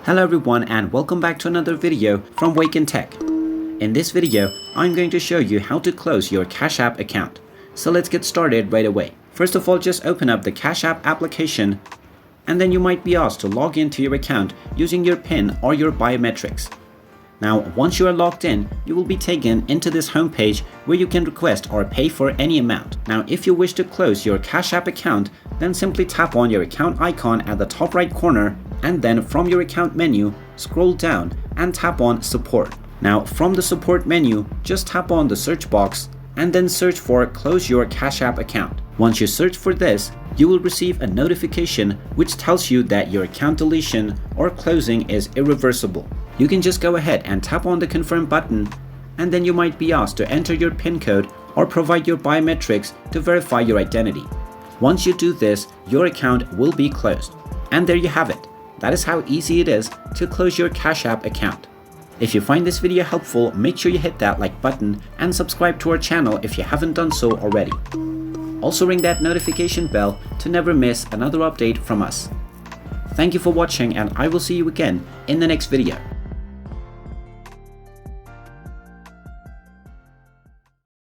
Hello everyone and welcome back to another video from Wake&Tech. In this video, I'm going to show you how to close your Cash App account. So let's get started right away. First of all, just open up the Cash App application and then you might be asked to log into your account using your PIN or your biometrics. Now, once you are logged in, you will be taken into this homepage where you can request or pay for any amount. Now, if you wish to close your Cash App account, then simply tap on your account icon at the top right corner and then from your account menu, scroll down and tap on Support. Now, from the Support menu, just tap on the search box and then search for Close Your Cash App Account. Once you search for this, you will receive a notification which tells you that your account deletion or closing is irreversible. You can just go ahead and tap on the confirm button and then you might be asked to enter your PIN code or provide your biometrics to verify your identity. Once you do this, your account will be closed. And there you have it. That is how easy it is to close your Cash App account. If you find this video helpful, make sure you hit that like button and subscribe to our channel if you haven't done so already. Also ring that notification bell to never miss another update from us. Thank you for watching and I will see you again in the next video.